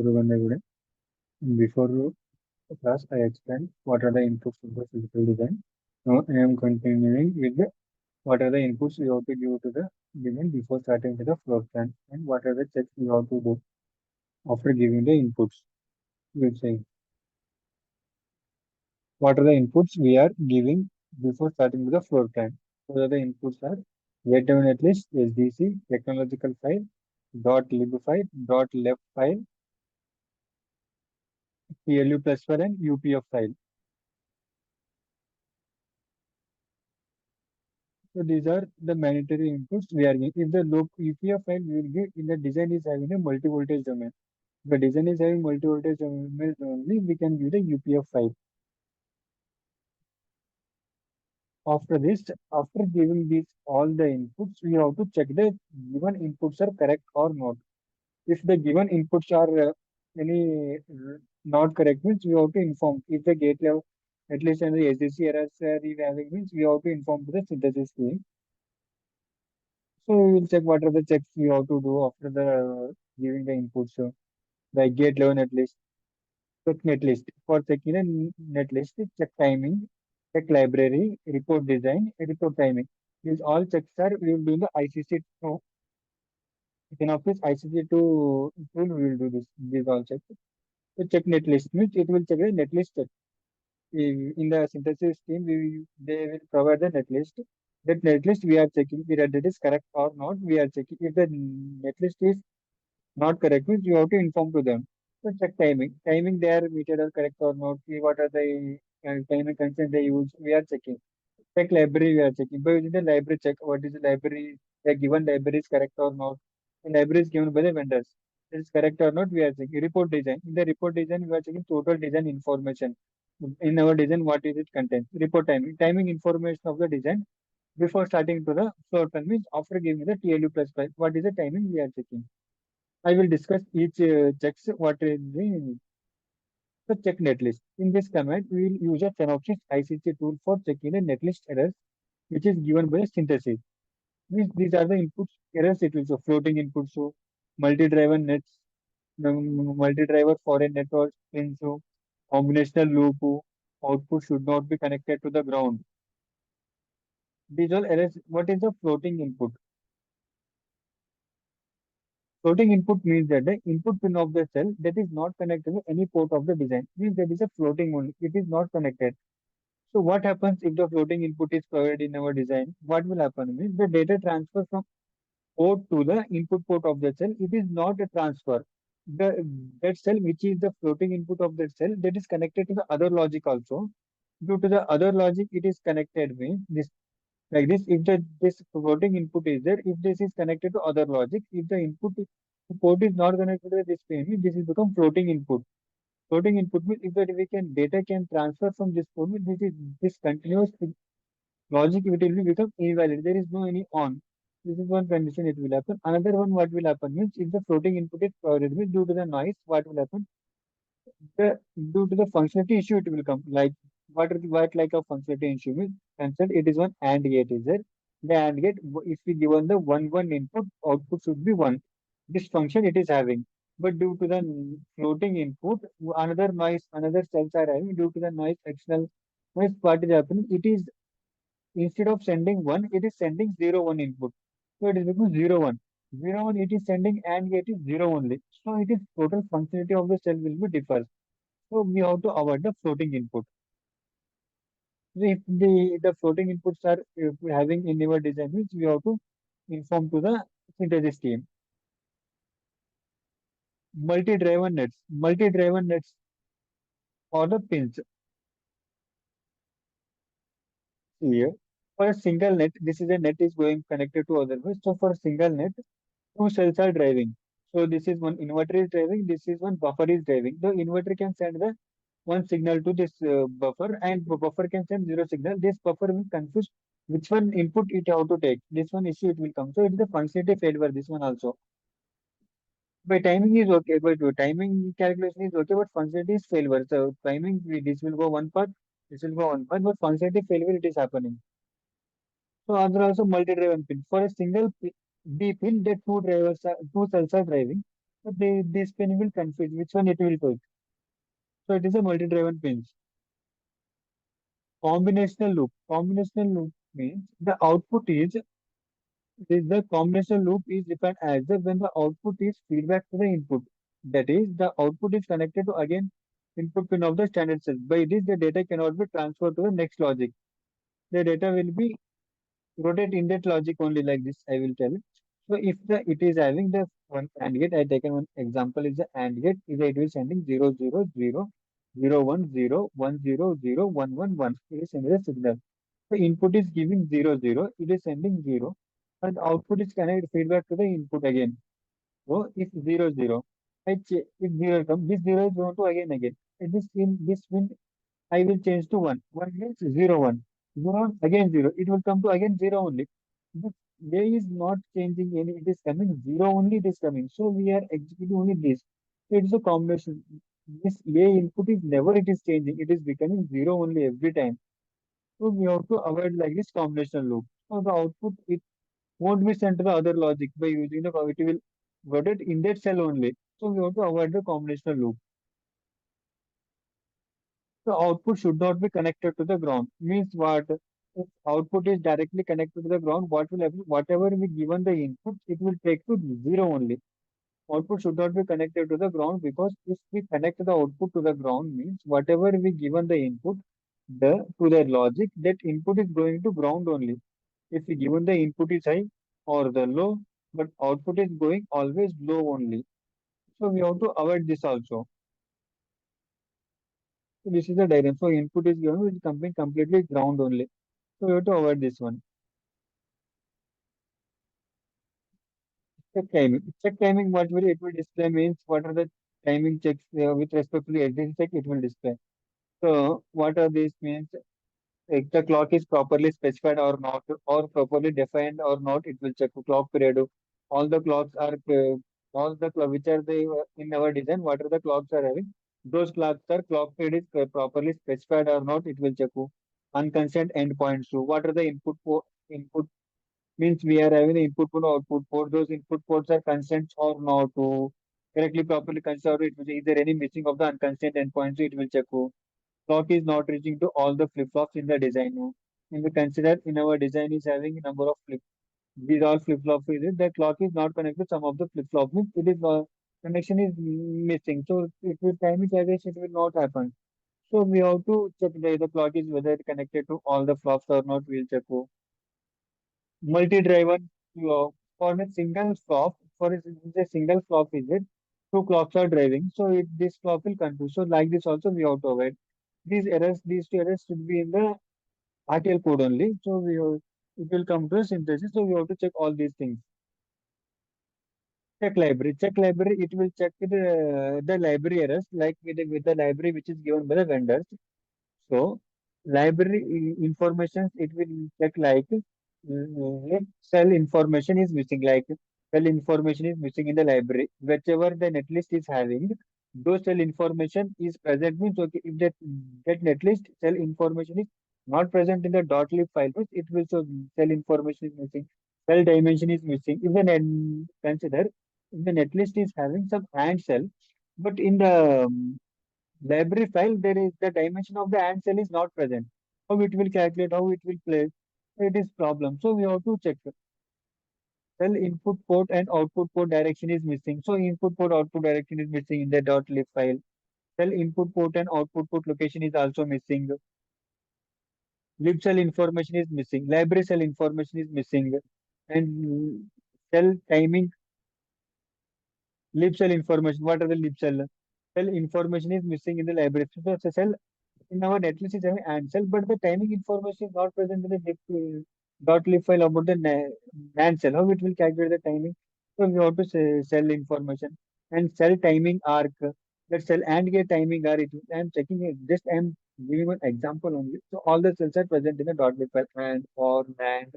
Surugandha. Before class, I explained what are the inputs of the physical design. Now I am continuing with the what are the inputs we have to give to the design before starting to the floor plan, and what are the checks we have to do after giving the inputs. We'll say what are the inputs we are giving before starting with the floor plan. So the inputs are Netlist, SDC, technological file, .lib file, .left file, PLU plus file, and UPF file. So these are the mandatory inputs we are giving. If the low UPF file we will give in the design is having a multi-voltage domain. If the design is having multi-voltage domain only, we can give the UPF file. After this, after giving these all the inputs, we have to check the given inputs are correct or not. If the given inputs are any not correct, means we have to inform. If the gate level, at least in the SDC errors are having, means we have to inform to the synthesis team. So we will check what are the checks we have to do after the giving the inputs. So the gate level netlist, check netlist. For checking a netlist, check timing, check library, report design, report timing. These all checks are we will do in the ICC. So in office ICC to tool we will do this. These all checks. So check netlist means it will check the netlist check. In the synthesis team, they will provide the netlist. That netlist we are checking whether it is correct or not. We are checking if the netlist is not correct, means you have to inform to them. So check timing. Timing they are meted or correct or not. See what are the timing constraints they use. We are checking. Check library we are checking. By using the library check what is the library, the given library is correct or not. The library is given by the vendors. It is correct or not, we are checking. Report design. In the report design, we are checking total design information. In our design, what is it content? Report timing. Timing information of the design before starting to the floor plan means after giving the TLU plus 5. What is the timing we are checking? I will discuss each checks what is the check netlist. In this command, we will use a Synopsys ICC tool for checking the netlist errors, which is given by synthesis. These are the inputs errors. It will show floating inputs, so multi-driver nets, multi-driver foreign networks, pins, so combinational loop, output should not be connected to the ground. These all errors. What is the floating input? Floating input means that the input pin of the cell that is not connected to any port of the design means that is a floating only. It is not connected. So what happens if the floating input is provided in our design? What will happen means the data transfer from port to the input port of the cell. It is not a transfer. The that cell which is the floating input of that cell that is connected to the other logic also. Due to the other logic, it is connected means this like this. If the this floating input is there, if this is connected to other logic, if the input port is not connected to this pin, this is become floating input. Floating input means if that we can data can transfer from this port, means this is this continuous logic it will become invalid. There is no any on. This is one condition it will happen. Another one what will happen means if the floating input is provided means due to the noise, what will happen? The due to the functionality issue it will come. Like what like a functionality issue means consider it is one AND gate is there. The AND gate if we given the one input, output should be one. This function it is having. But due to the floating input, another noise, another cells are having due to the noise external noise, what is happening? It is instead of sending one, it is sending 0, 1 input. So it is because 0, 1. 0, 1 it is sending and it is 0 only. So it is total functionality of the cell will be differs. So we have to avoid the floating input. So if the floating inputs are if we having in our design, means we have to inform to the synthesis team. Multi-driver nets or the pins here. For a single net, this is a net is going connected to other way. So for a single net, two cells are driving. So this is one inverter is driving, this is one buffer is driving. The inverter can send the one signal to this buffer and buffer can send zero signal. This buffer will confuse which one input it have to take. This one issue it will come. So it is a functionality failure, this one also. By timing is okay, but timing calculation is okay, but functionality is failure. So timing, this will go one part, this will go one part, but functionality failure it is happening. So other also multi-driven pin. For a single D pin, the two cells are driving. So this pin will confuse which one it will take. So it is a multi-driven pins. Combinational loop. Combinational loop means the output is the combinational loop is defined as the when the output is feedback to the input. That is, the output is connected to again input pin of the standard cell. By this, the data cannot be transferred to the next logic. The data will be rotate in that logic only like this. I will tell. So if the it is having the one AND gate, I taken one example is the AND gate. Is it will sending 0, 0, 0, 0, 1, 0, 0, 1, 1, 1. It is sending a signal. The input is giving 0, 0. It is sending 0, and output is connected feedback to the input again. So if 0, 0, if 0 comes, this 0 is going to again. And this will I will change to 1. 1 means 0, 1. 0, again 0. It will come to again 0 only. But there is not changing any. It is coming 0 only. It is coming. So we are executing only this. So it is a combination. This A input is never it is changing. It is becoming 0 only every time. So we have to avoid like this combination loop. So the output it won't be sent to the other logic by using the it will rotate in that cell only. So we have to avoid the combinational loop. The output should not be connected to the ground. Means what? If output is directly connected to the ground, what will happen? Whatever we given the input, it will take to zero only. Output should not be connected to the ground because if we connect the output to the ground means whatever we given the input the to the logic, that input is going to ground only. If we given the input is high or the low, but output is going always low only. So we have to avoid this also. So this is the diagram. So input is given, which is completely ground only. So we have to avoid this one. Check timing. Check timing, what will it will display means what are the timing checks with respect to the existing check it will display. So what are these means? If the clock is properly specified or not, or properly defined or not, it will check the clock period. All the clocks are which are they in our design. What are the clocks are having? Those clocks are clock period is properly specified or not. It will check. Unconstrained endpoints. So what are the input means we are having the input port output port. Those input ports are consent or not to correctly properly consider it. Is there any missing of the unconstrained endpoints? It will check. Clock is not reaching to all the flip flops in the design. And we consider in our design is having a number of these all flip flops is it, the clock is not connected. Some of the flip flops means it is connection is missing. So it will time it as it will not happen. So we have to check the clock is whether it connected to all the flops or not. We'll check. Multi-driver for a single flop, a single flop is it, two clocks are driving, so this clock will confuse. So like this also we have to avoid. These two errors should be in the RTL code only. So it will come to a synthesis. So we have to check all these things. Check library, it will check the library errors like with the library which is given by the vendors. So library information it will check like if cell information is missing, like cell information is missing in the library. Whichever the netlist is having, those cell information is present means okay. If that netlist cell information is not present in the .lib file, means it will show cell information is missing, cell dimension is missing. Even and consider if the netlist is having some AND cell, but in the library file, there is the dimension of the ant cell is not present. How it will calculate, how it will place, it is problem. So we have to check cell input port and output port direction is missing. So input port output direction is missing in the .lib file. Cell input port and output port location is also missing. Lib cell information is missing. Library cell information is missing. And cell timing, lib cell information. What are the lib cell? Cell information is missing in the library. So the cell in our netlist is having ansel, but the timing information is not present in the .lib file about the NAND cell. How it will calculate the timing? So we have to say cell information and cell timing arc. That cell and get timing arc. I am checking it. Just I am giving one example only. So all the cells are present in the .lib file and or NAND,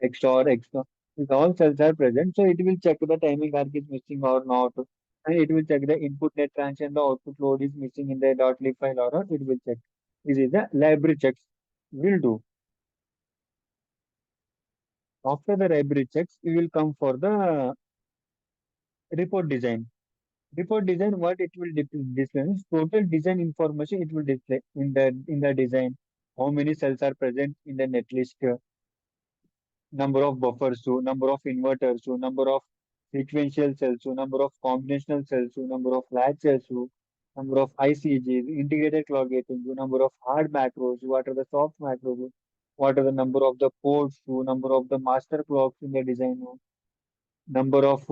XOR, XOR. If all cells are present, so it will check the timing arc is missing or not. And it will check the input net transition, the output load is missing in the .lib file or not. It will check. This is the library checks will do. After the library checks, we will come for the report design. Before design, what it will display is total design information it will display in the design. How many cells are present in the netlist, number of buffers, so number of inverters, so number of sequential cells, so number of combinational cells, so number of latch cells, so number of ICGs, integrated clock gating, so number of hard macros, what are the soft macros, what are the number of the ports, so number of the master clocks in the design, number of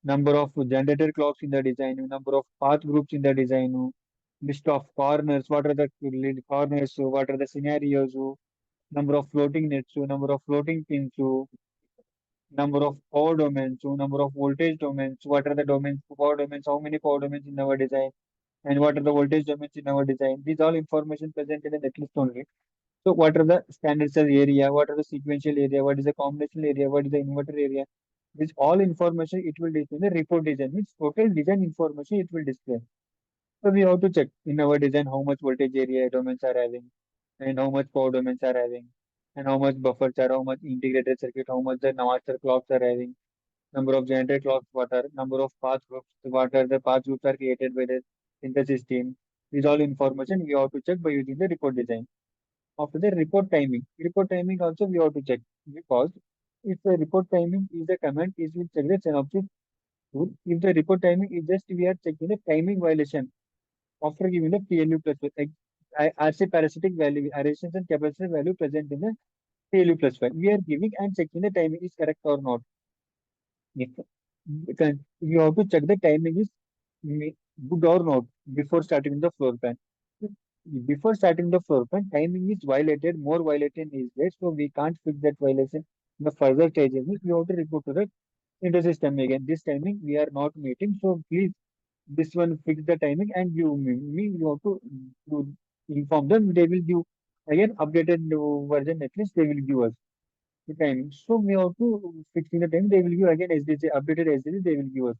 number of generator clocks in the design, number of path groups in the design, list of corners, what are the corners, what are the scenarios, number of floating nets, number of floating pins, number of power domains, number of voltage domains, what are the domains, power domains, how many power domains in our design, and what are the voltage domains in our design. These all information present in the netlist only. So what are the standard cell area, what are the sequential area, what is the combinational area, what is the inverter area. This all information it will display in the report design, means total design information it will display. So we have to check in our design how much voltage area domains are having, and how much power domains are having, and how much buffers are, how much integrated circuit, how much the master clocks are having, number of generated clocks, what are number of path groups, what are the path groups are created by the synthesis team. These all information we have to check by using the report design. After the report timing also we have to check because if the report timing is the command is will check the synopsis tool. If the report timing is just we are checking the timing violation after giving the PLU plus like RC parasitic value, resistance and capacitance value present in the PLU plus 5. We are giving and checking the timing is correct or not. If because you have to check the timing is good or not before starting the floor plan. Before starting the floor plan, timing is violated, more violation is there, so we can't fix that violation in the further stages. We have to report to the intersystem again. This timing we are not meeting, so please this one fix the timing and you have to inform them. They will give again updated version at least they will give us the timing. So we have to fix in the time. They will give again SDC updated SDC. They will give us.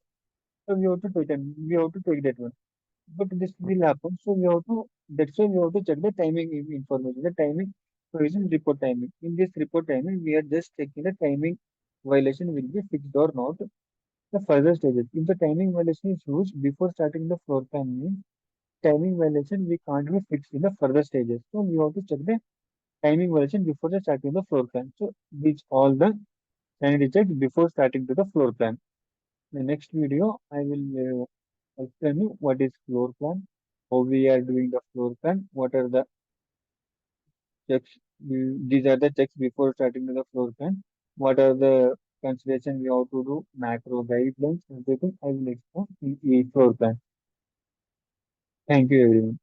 So we have to take them. We have to take that one. But this will happen. So we have to. That's why we have to check the timing information. The timing provision report timing. In this report timing, we are just checking the timing violation will be fixed or not. The further stages. If the timing violation is used before starting the floor plan means timing violation we can't be fixed in the further stages. So we have to check the timing violation before the starting the floor plan. So these all the sanity checks before starting to the floor plan. The next video I will explain you what is floor plan, how we are doing the floor plan, what are the checks. These are the checks before starting to the floor plan. What are the consideration we have to do, macro guidelines, everything I will explain in the floor plan. Thank you everyone.